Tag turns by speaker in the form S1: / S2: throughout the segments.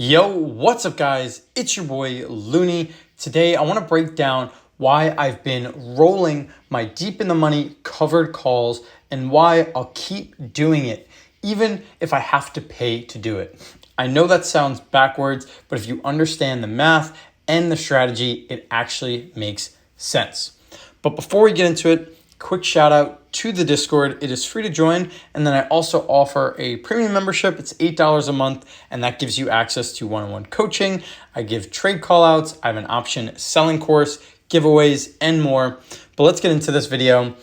S1: Yo, what's up guys? It's your boy Looney. Today I want to break down why I've been rolling my deep in the money covered calls and why I'll keep doing it even if I have to pay to do it. I know that sounds backwards, but if you understand the math and the strategy, it actually makes sense. But before we get into it, quick shout out to the Discord. It is free to join. And then I also offer a premium membership. It's $8 a month. And that gives you access to one-on-one coaching. I give trade call outs. I have an option selling course, giveaways, and more. But let's get into this video.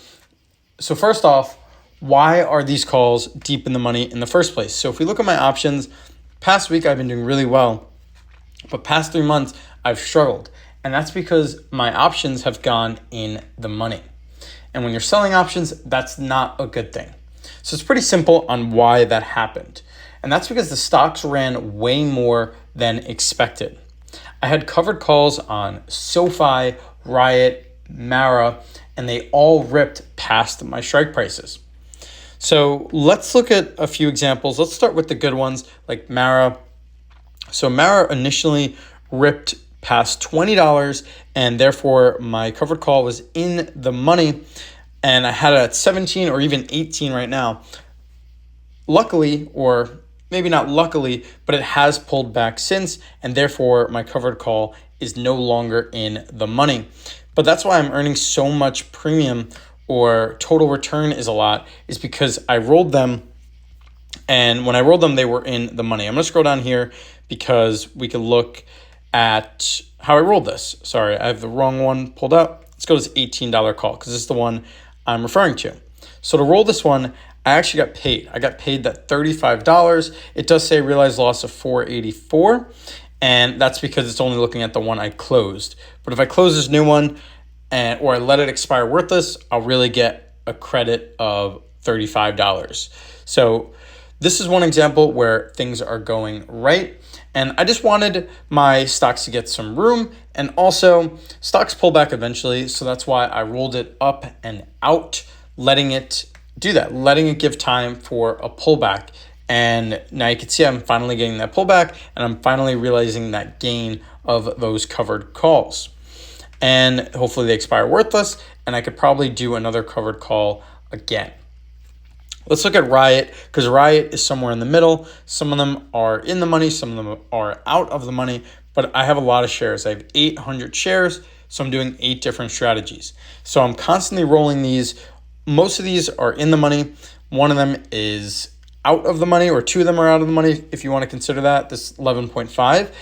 S1: So first off, why are these calls deep in the money in the first place? So if we look at my options, past week I've been doing really well, but past 3 months I've struggled. And that's because my options have gone in the money. And when you're selling options, that's not a good thing. So it's pretty simple on why that happened. And that's because the stocks ran way more than expected. I had covered calls on SoFi, RIOT, Mara, and they all ripped past my strike prices. So let's look at a few examples. Let's start with the good ones like Mara. So Mara initially ripped past $20 and therefore my covered call was in the money and I had it at 17 or even 18 right now. Luckily, or maybe not luckily, but it has pulled back since and therefore my covered call is no longer in the money. But that's why I'm earning so much premium or total return is a lot, is because I rolled them, and when I rolled them, they were in the money. I'm gonna scroll down here because we can look at how I rolled this. Sorry, I have the wrong one pulled up. Let's go to this $18 call because this is the one I'm referring to. So to roll this one, I actually got paid. I got paid that $35. It does say realized loss of $484, and that's because it's only looking at the one I closed. But if I close this new one, or I let it expire worthless, I'll really get a credit of $35. So this is one example where things are going right. And I just wanted my stocks to get some room, and also stocks pull back eventually. So that's why I rolled it up and out, letting it do that, letting it give time for a pullback. And now you can see I'm finally getting that pullback and I'm finally realizing that gain of those covered calls. And hopefully they expire worthless and I could probably do another covered call again. Let's look at RIOT, because RIOT is somewhere in the middle. Some of them are in the money, some of them are out of the money, but I have a lot of shares. I have 800 shares, so I'm doing 8 different strategies. So I'm constantly rolling these. Most of these are in the money. One of them is out of the money, or 2 of them are out of the money, if you want to consider that, this 11.5.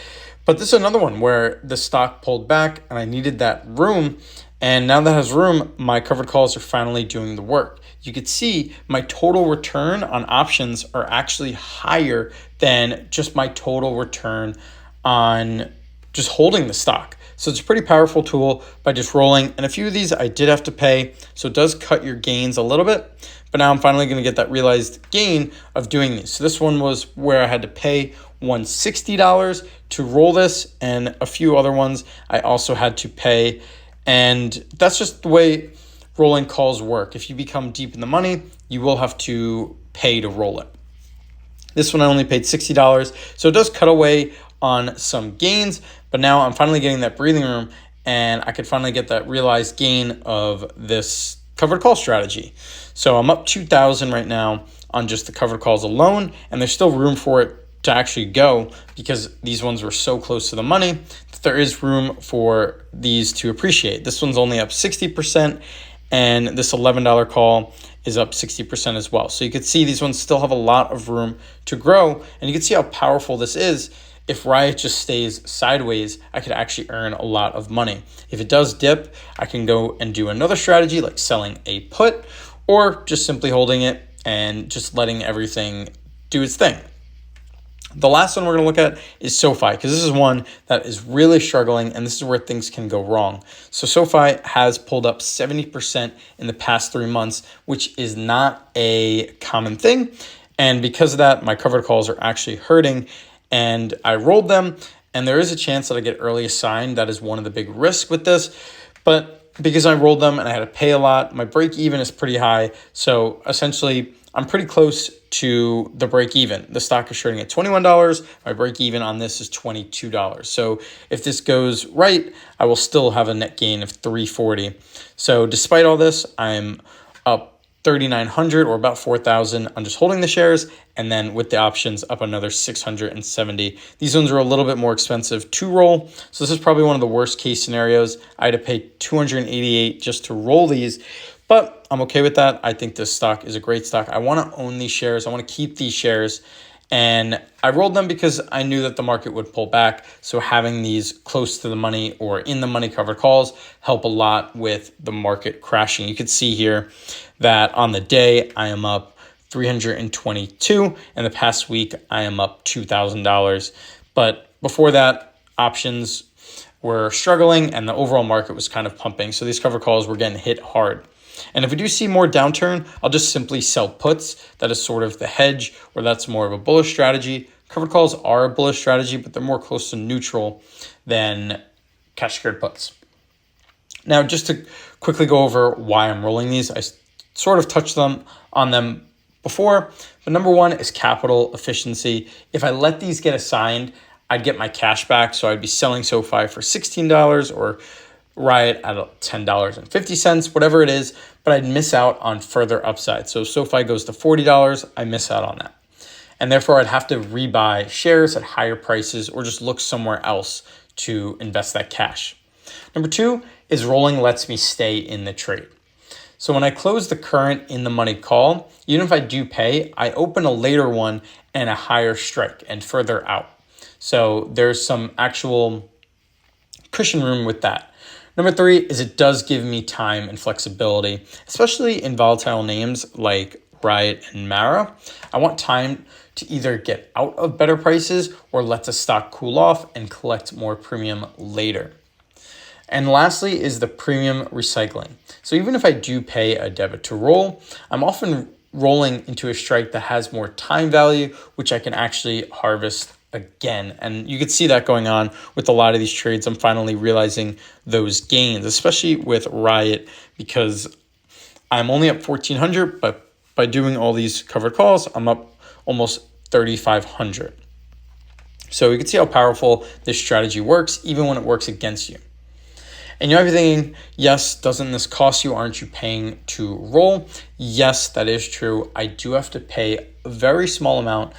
S1: But this is another one where the stock pulled back and I needed that room. And now that has room, my covered calls are finally doing the work. You could see my total return on options are actually higher than just my total return on just holding the stock. So it's a pretty powerful tool by just rolling. And a few of these I did have to pay, so it does cut your gains a little bit. But now I'm finally going to get that realized gain of doing these. So this one was where I had to pay $160 to roll this, and a few other ones I also had to pay. And that's just the way rolling calls work. If you become deep in the money, you will have to pay to roll it. This one I only paid $60, so it does cut away on some gains, but now I'm finally getting that breathing room and I could finally get that realized gain of this covered call strategy. So I'm up 2,000 right now on just the covered calls alone, and there's still room for it to actually go because these ones were so close to the money that there is room for these to appreciate. This one's only up 60%, and this $11 call is up 60% as well. So you can see these ones still have a lot of room to grow, and you can see how powerful this is. If RIOT just stays sideways, I could actually earn a lot of money. If it does dip, I can go and do another strategy like selling a put, or just simply holding it and just letting everything do its thing. The last one we're going to look at is SoFi, because this is one that is really struggling, and this is where things can go wrong. So SoFi has pulled up 70% in the past 3 months, which is not a common thing. And because of that, my covered calls are actually hurting, and I rolled them, and there is a chance that I get early assigned. That is one of the big risks with this. But because I rolled them and I had to pay a lot, my break even is pretty high. So essentially, I'm pretty close to the break even. The stock is trading at $21. My break even on this is $22. So if this goes right, I will still have a net gain of $340. So despite all this, I'm up 3,900 or about 4,000 on just holding the shares, and then with the options up another 670. These ones are a little bit more expensive to roll, so this is probably one of the worst case scenarios. I had to pay $288 just to roll these, but I'm okay with that. I think this stock is a great stock. I want to own these shares. I want to keep these shares. And I rolled them because I knew that the market would pull back. So having these close to the money or in the money covered calls help a lot with the market crashing. You can see here that on the day I am up $322. In the past week, I am up $2,000. But before that, options were struggling and the overall market was kind of pumping. So these cover calls were getting hit hard. And if we do see more downturn, I'll just simply sell puts. That is sort of the hedge, or that's more of a bullish strategy. Covered calls are a bullish strategy, but they're more close to neutral than cash secured puts. Now, just to quickly go over why I'm rolling these, I sort of touched on them before, but number one is capital efficiency. If I let these get assigned, I'd get my cash back. So I'd be selling SoFi for $16 or RIOT at $10.50, whatever it is, but I'd miss out on further upside. So SoFi goes to $40, I miss out on that. And therefore I'd have to rebuy shares at higher prices or just look somewhere else to invest that cash. Number two is rolling lets me stay in the trade. So when I close the current in the money call, even if I do pay, I open a later one and a higher strike and further out. So there's some actual cushion room with that. Number three is it does give me time and flexibility, especially in volatile names like RIOT and Mara. I want time to either get out of better prices or let the stock cool off and collect more premium later. And lastly is the premium recycling. So even if I do pay a debit to roll, I'm often rolling into a strike that has more time value, which I can actually harvest again. And you can see that going on with a lot of these trades. I'm finally realizing those gains, especially with RIOT, because I'm only up 1,400, but by doing all these covered calls, I'm up almost 3,500. So you can see how powerful this strategy works, even when it works against you. And you might be thinking, yes, doesn't this cost you? Aren't you paying to roll? Yes, that is true. I do have to pay a very small amount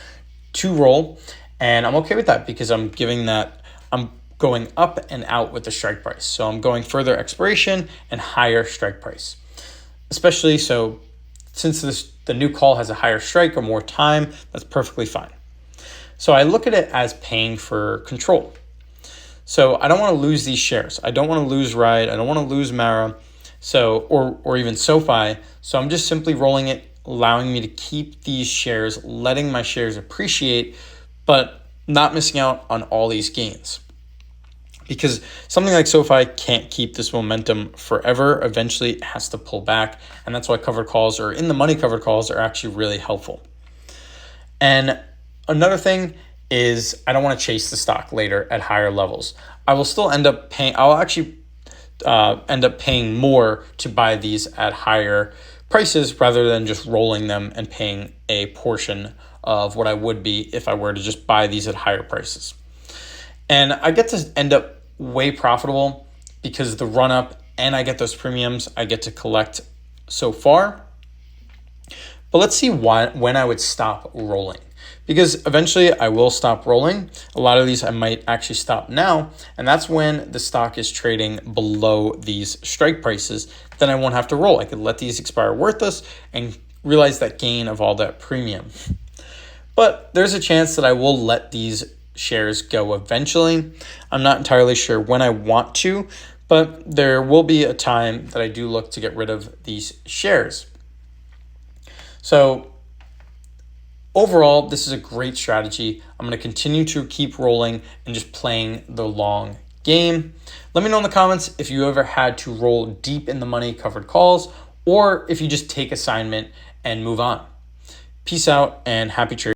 S1: to roll. And I'm okay with that because I'm going up and out with the strike price. So I'm going further expiration and higher strike price. Especially so since the new call has a higher strike or more time, that's perfectly fine. So I look at it as paying for control. So I don't want to lose these shares. I don't want to lose RIOT. I don't want to lose Mara. So or even SoFi. So I'm just simply rolling it, allowing me to keep these shares, letting my shares appreciate, but not missing out on all these gains. Because something like SoFi can't keep this momentum forever. Eventually it has to pull back. And that's why covered calls or in the money covered calls are actually really helpful. And another thing is I don't want to chase the stock later at higher levels. I will still end up paying, I'll actually end up paying more to buy these at higher prices rather than just rolling them and paying a portion of what I would be if I were to just buy these at higher prices. And I get to end up way profitable because the run up and I get those premiums I get to collect so far. But let's see when I would stop rolling, because eventually I will stop rolling. A lot of these I might actually stop now, and that's when the stock is trading below these strike prices. Then I won't have to roll. I could let these expire worthless and realize that gain of all that premium. But there's a chance that I will let these shares go eventually. I'm not entirely sure when I want to, but there will be a time that I do look to get rid of these shares. So overall, this is a great strategy. I'm going to continue to keep rolling and just playing the long game. Let me know in the comments if you ever had to roll deep in the money covered calls, or if you just take assignment and move on. Peace out and happy trading.